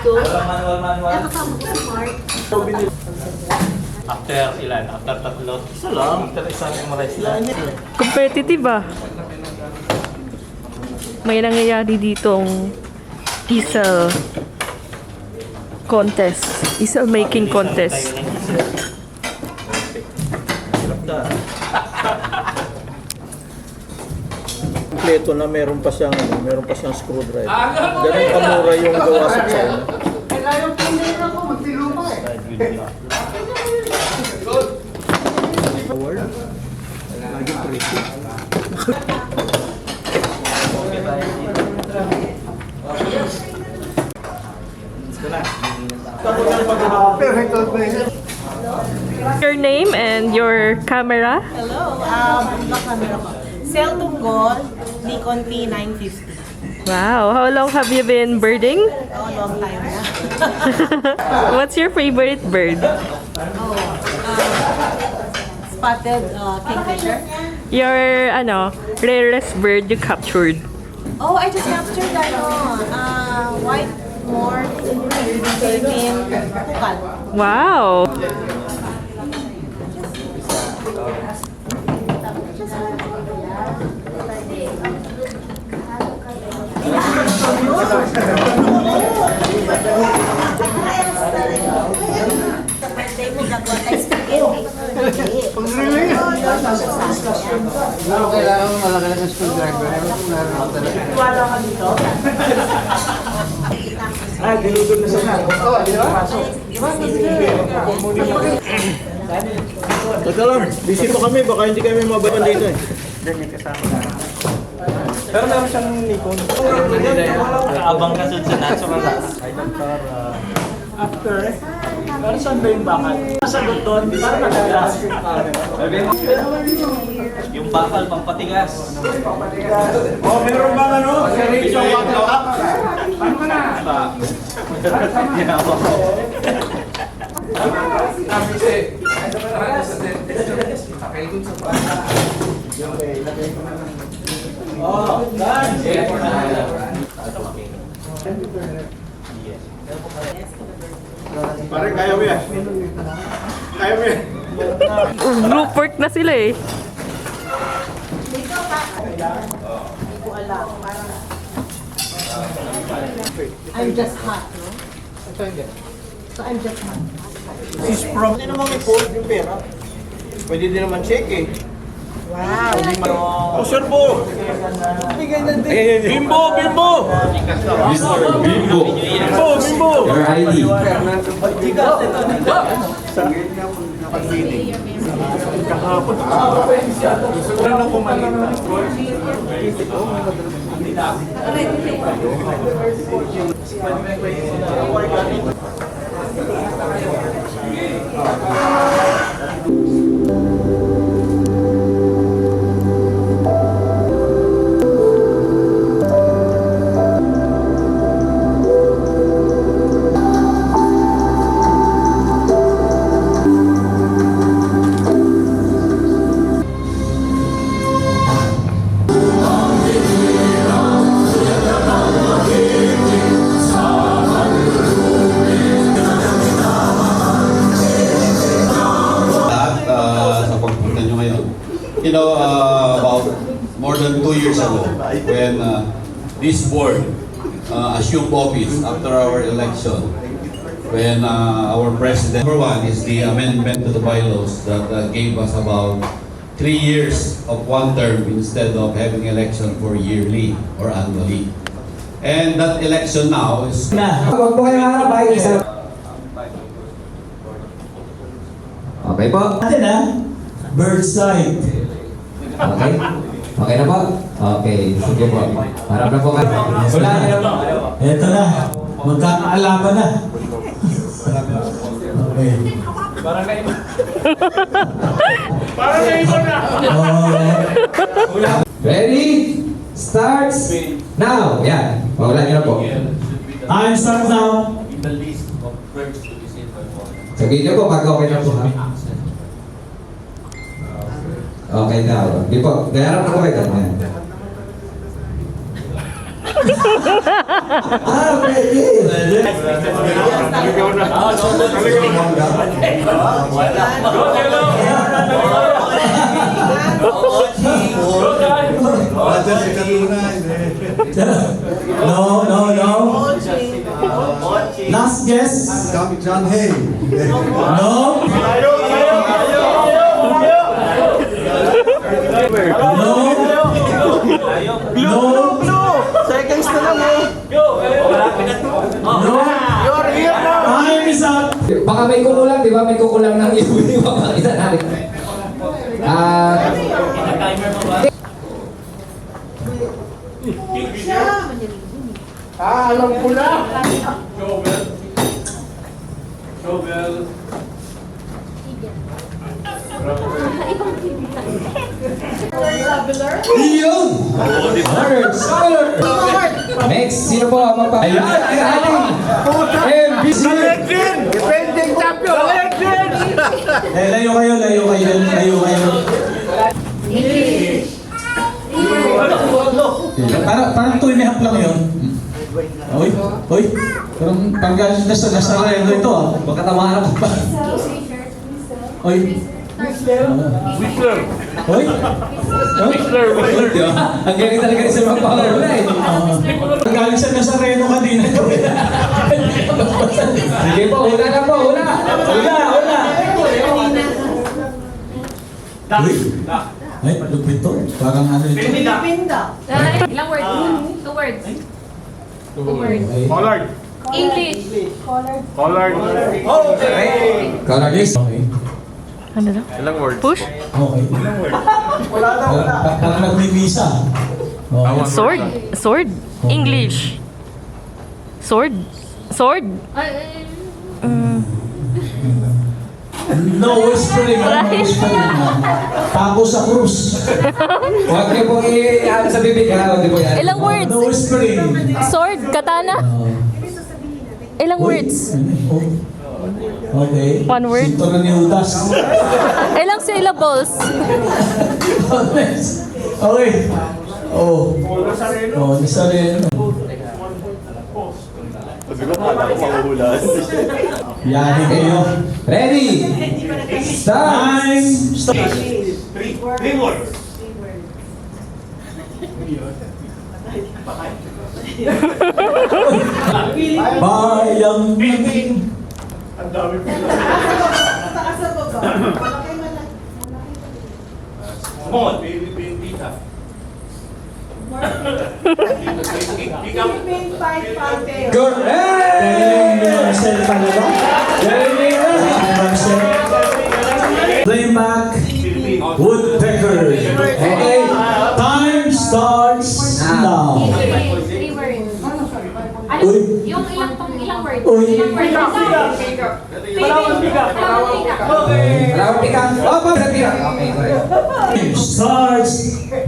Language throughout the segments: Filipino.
Two. Manual. Kasama ko si Mark. After ilan? After tatlo? Isa lang. After isang memorize lang. Competitive ah. May nangyayari ditong diesel contest. Diesel making contest. Kompleto na meron pa siyang screwdriver. Ganun kamura yung gawa sa China. Kailangan po nila ako magtiluma eh. Lagi pretty. Your name and your camera? Hello, black camera ko. Celtum Gold, Nikon T950. Wow, how long have you been birding? Oh, long time na. What's your favorite bird? Spotted kingfisher. Your rarest bird you captured? Oh, I just captured white morph, Philippine pukal. Wow! Birthday mo, gagawa tayo spaghetti. Kailangan malaki lang ang screwdriver. Wala ka dito? Diludod na siya. Teka lang, busy pa kami. Baka hindi kami mababan dito eh. Pero meron siyang Nikon. Nakaabang ka sa natural. After, pero saan ba yung bakal? Masagot doon, para matigas. Yung bakal, pampatigas. Oh, meron bang ano? Isang water cup? Paano ka na? Ginagawa ko. Oh, done! Pare, kaya mo yan. Kaya mo yan. Group work na sila eh. I'm just hot, no? So I'm just hot. Sis from... Hindi naman may fold yung pera. Pwede din naman check eh. Wow! Oh, sir po! Bimbo! Bimbo! Mr. Bimbo, Bimbo! Bimbo! your ID. Ano na kumalita? Sa pagpunta nyo ngayon. You know, about more than 2 years ago, when this board assumed office after our election, when our president, number one is the amendment to the bylaws that gave us about 3 years of one term instead of having election for yearly or annually. And that election now is... Huwag po kayo harap ay isa. Okay po. Natin ha, bird's eye. Okay. Okay na po? Okay. Sige po. Harap na po kayo. Wala na po. Eto na, magkakaalaman na. Okay. Parang na-iba. Parang na-iba na. Ready? Starts now. Yan. Wala nyo na po. Time starts now. In the list of birds to be seen by water. Sabihin nyo po pag okay na po ha. Okay na. Di po. Gayaran na po kayo. Yan. Ah, pwede. No, no, no. Last guess. John Hay. No. No. No. Seconds na lang eh. No. Time is up. Baka may kukulang, di ba? May kukulang ng iuwi. Makakita natin. Alam ko na. Yun! Next, sino po ang magpa... Ayan, ating MBC! Defending champion! Layo kayo, layo kayo, layo kayo. Parang 2.5 lang yun. Uy. Parang nasa relo ito ah. Baka tamaan ako pa. Uy. Whistler! Uy. Whistler! Ang galing talaga ni Sir Magpapawala eh. Ang galing sa Nazareno kanina. Sige po, una na po, una! Una. Uy. Ay, lupit to. Parang ano ito. Pinda. Ilang words? Two words. Two words. Collard! English. Collard! Color list. Okay. Ano daw? Ilang words? Push? Okay. Parang nagmimisa. Okay. Sword? English. Sword? No whispering. No whispering. Tako sa krus. Huwag niyo pong i-ano sa bibig ha, huwag niyo po yan. Ilang words? No whispering. Sword? Katana? Ilang words? Okay. One word? Sinto na ni Judas. Ilang syllables? Okay. Oh, Nazareno. Yahin kayo. Ready! Start! Time. Start. Three words! Bayang naging. Ang dami po. Taas sa baba. Malaki malaki. Small. Pita. Philippine Fight Fountain. Correct! Galing Marcel talaga. Galing Marcel. Playback. Woodpecker. Okay. Time starts now. Three words. Ano? Uy. Yung ilang words? Uy. Ilang words? Palawang biga. Alam mo, ikaw. Opo, sa tira. Okay, correct. Time starts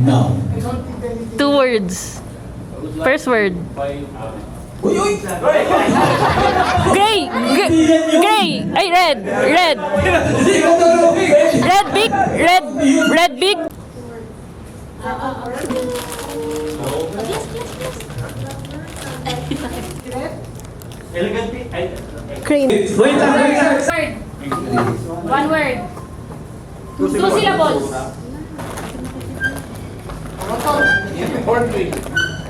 now. 2 words. First word. Uy, uy. Gray! Gray! Ay, red! Red! Hindi ko tulungin. Red big! Red big! Crane. Wait lang, wait lang. Word. One word. Two syllables.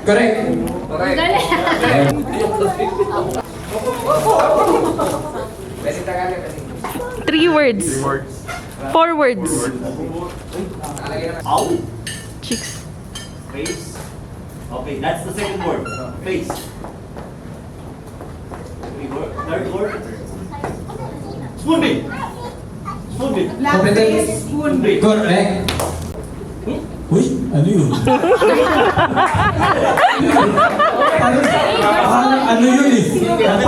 Correct. Ang galing. Three words. 4 words. Chicks. Face. Okay, that's the second word. Face. Third word. Spoonbill. Spoonbill. Lapis, spoonbill. Correct. Uy, ano yun? Ano yun eh?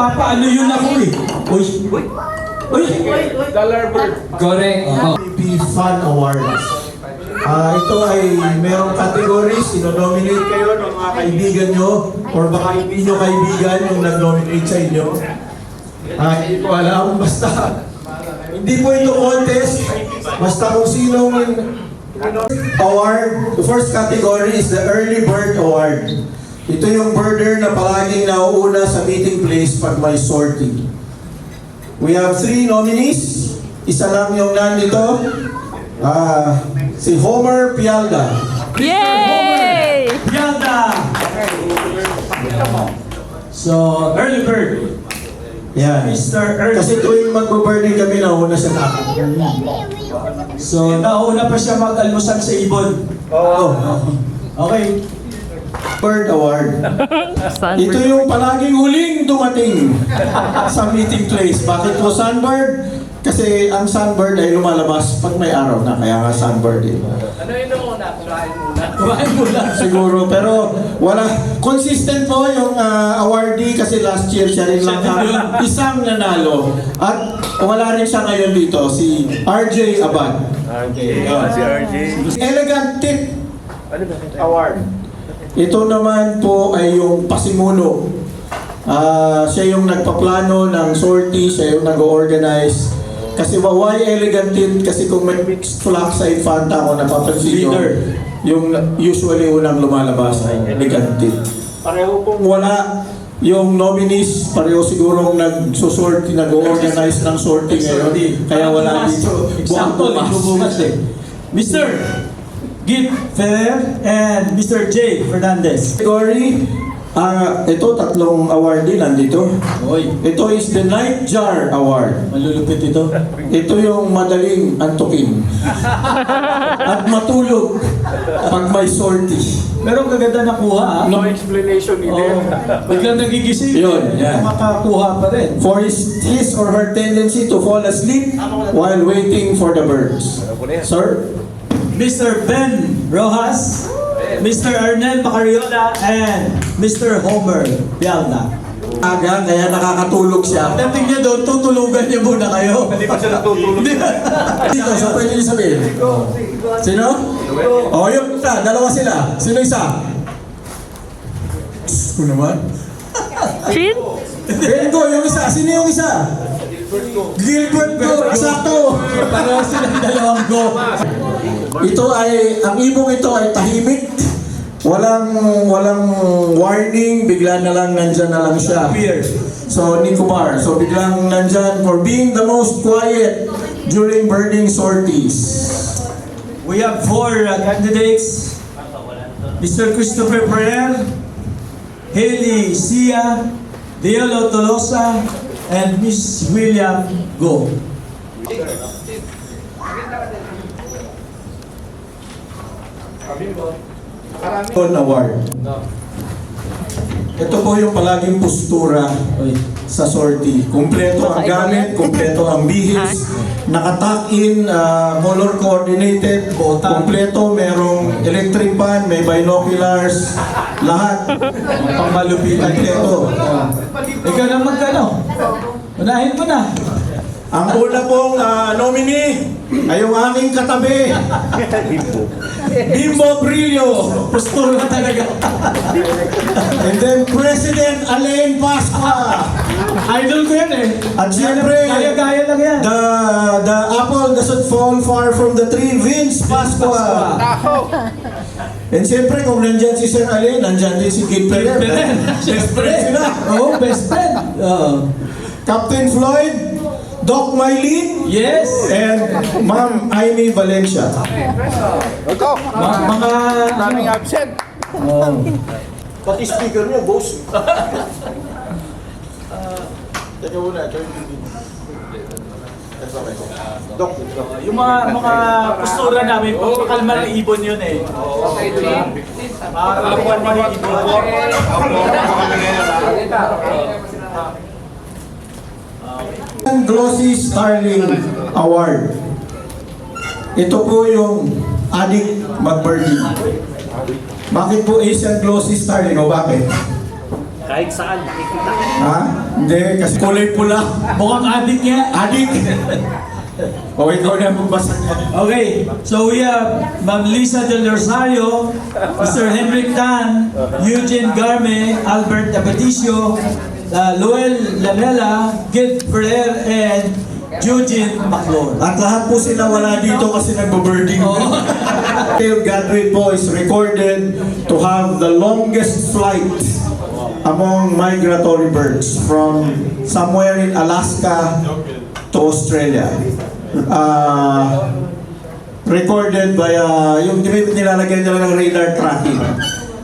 Ano yun ako eh? Uy! Dollar bird. Correct. MVP Fan Awards. Ito ay merong categories, ino-nominate kayo ng mga kaibigan nyo or baka hindi nyo kaibigan yung nag-nominate sa inyo. Hindi ko alam, basta hindi po ito contest, basta kung sino award. The first category is the Early Bird Award. Ito yung birder na palaging nauuna sa meeting place pag may sortie. We have 3 nominees. Isa lang yung nandito. Si Homer Pialda. Yay! Yalda! So, early bird. Yan. Mr. Early. Kasi tuwing mag-birthday kami, nauna siya na. So, nauna pa siya mag-almusal sa ibon. Oo. Okay. Bird Award. Ito yung palaging huling dumating sa meeting place. Bakit po Sunbird? Kasi ang Sunbird ay lumalabas pag may araw na, kaya nga Sunbird eh. Ano yun muna? Kumain muna. Kumain mo lang. Siguro, pero wala. Consistent po yung awardee kasi last year siya rin lang isang nanalo. At wala rin siya ngayon dito, si RJ Abad. Si RJ. Elegant Tip Award. Ito naman po ay yung pasimuno. Siya yung nagpaplano ng sortie, siya yung nag-organize. Kasi why elegant tint? Kasi kung may mixed flaxseed Fanta ako napapansin nyo, yung usually unang lumalabas ay elegant tint. Pareho pong wala yung nominees, pareho sigurong nag-sortie, nag-organize ng sortie ngayon. Kaya wala dito. Example, ibubukas eh. Mr. Git Ferrer and Mr. J. Fernandez. Category, ito tatlong awardee nandito. Oy, Ito is the Night Jar Award. malulupit ito. Ito yung madaling antukin at matulog pag may sortie. Pero ang gaganda nakuha, No explanation biglang nagigising. Yun, yan. Makakuha pa rin. For his or her tendency to fall asleep while waiting for the birds. Sir? Mr. Ben Rojas, Mr. Ernel Macariola, and Mr. Homer Pialda. Aga, kaya nakakatulog siya. Dating niya doon, tutulugan niya muna kayo. Hindi pa siya natutulog. Dito, so pwede niyo sabihin. Sino? Oh, yung isa, dalawa sila. Sino isa? Ano naman? Trin? Bengo, yung isa. Sino yung isa? Gilbert Go. Sakto. Pareho silang dalawang go. Ito ay, ang ibong ito ay tahimik. Walang warning, bigla na lang nandyan na lang siya. So, Nicobar. So, biglang nandyan for being the most quiet during birding sorties. We have 4 candidates. Mr. Christopher Ferrer, Haley Sia, Dielo Tolosa, and Miss William Go. Award. Ito po yung palaging postura sa sortie. Kumpleto ang gamit, kumpleto ang bihis, nakatuck-in, color coordinated, kumpleto, merong electric fan, may binoculars, lahat. Pangmalupit. Kumpleto. Ikaw na magkano? Unahin mo na. Ang una pong nominee ay yung aking katabi. Bimbo Brillo. Postura talaga. And then President Alain Pascua. Idol ko yan eh. At siyempre, Gaya-gaya lang yan. the apple doesn't fall far from the tree, Vince Pascua. And siyempre, kung nandyan si Sir Alain, nandyan din si Gil Ferrer. Best friend sila. Oo, best friend. Captain Floyd, Doc Mylene, Yes. and Ma'am Amy Valencia. Mga daming absent. Pati speaker niya, boss. Teka muna, Doc. yung mga postura namin, pagpakalma ng ibon yun eh. Okay, Pagpakalma ng ibon. Glossy Starling Award. Ito po yung adik mag-birding. Bakit po Asian Glossy Starling? O bakit? Kahit saan, nakikita. Ha? Hindi, kasi kulay pula. Mukhang adik niya. Adik! O ikaw na magbasa. Okay, so we have Ma'am Lisa Del Rosario, Mr. Henrik Tan, Eugene Garme, Albert Apeticio, Luel Lamela, Gil Ferrer, and Eugene Maclor. At lahat po sila wala dito kasi nagbo-birding. Gail Gadwin po is recorded to have the longest flight among migratory birds from somewhere in Alaska to Australia. Recorded by yung nilalagyan nila ng radar tracking.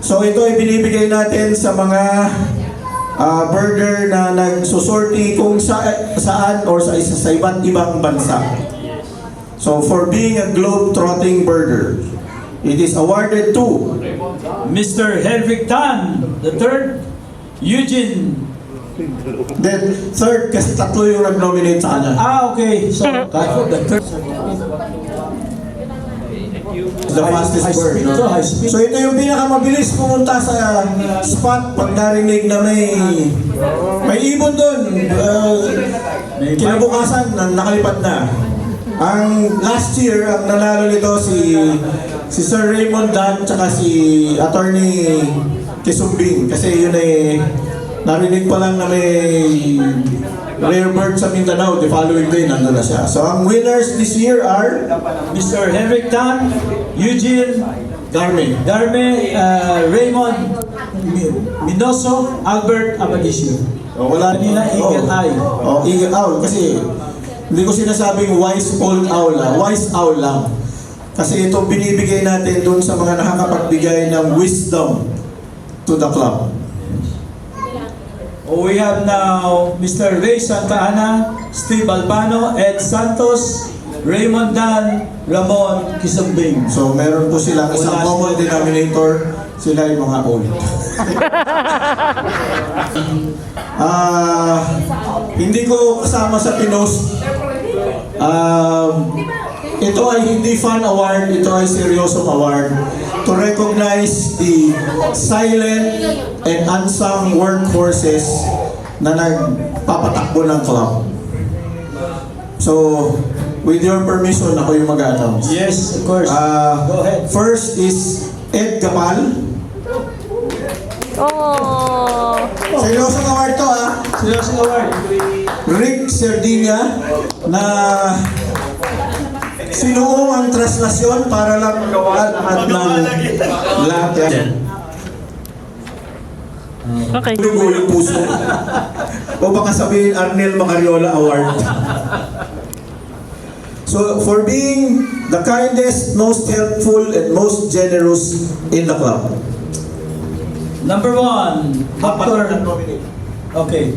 So ito ay binibigay natin sa mga birder na nagsusorti kung saan or sa iba't ibang bansa. So for being a globe-trotting birder, it is awarded to Mr. Henrik Tan, the third, Eugene. the third, kasi tatlo yung nag-nominate sa kanya. Okay. So, the third. The fastest bird. speed No? to, high speed. So ito yung pinakamabilis pumunta sa spot pag narinig na may ibon doon. Kinabukasan, nakalipad na. Ang last year, ang nanalo nito si Sir Raymond Dan tsaka si Attorney Kisumbing. Kasi yun ay narinig pa lang na may rare bird sa Mindanao. The following day, nandun na siya. So ang winners this year are Mr. Henrik Tan, Eugene Garmin. Garme, Raymond Minoso, Albert Amadisio. Wala Kanina, Eagle Eye. Eagle Owl. Kasi hindi ko sinasabing wise old owl lang. Wise owl lang. Kasi ito binibigay natin doon sa mga nakakapagbigay ng wisdom to the club. We have now Mr. Ray Santa Ana, Steve Albano, Ed Santos, Raymond Dan, Ramon Kisumbing. So meron po silang isang common denominator. Sila yung mga old. Hindi ko kasama sa pinost. Ito ay hindi fun award, ito ay seryosong award to recognize the silent and unsung workhorses na nagpapatakbo ng club. So, with your permission, ako yung mag-announce. Yes, of course. Go ahead. First is Ed Gapal. Oh. Seryosong award to Seriously, award. Rick Sardinia na sinuong ang translasyon para lang magawa lahat ng lahat. Okay. Lugo yung puso. O baka sabihin Arnel Macariola Award. So for being the kindest, most helpful, and most generous in the club. Number one, Dr. Okay.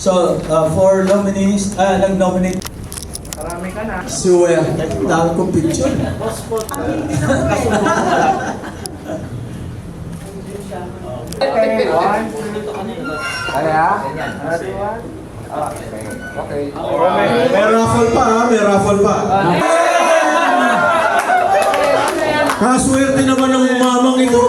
So, for nominees, nag-nominate. Marami ka na. Suya. Dahil kong picture. May raffle pa may raffle pa. Kaswerte naman ng mamang ito.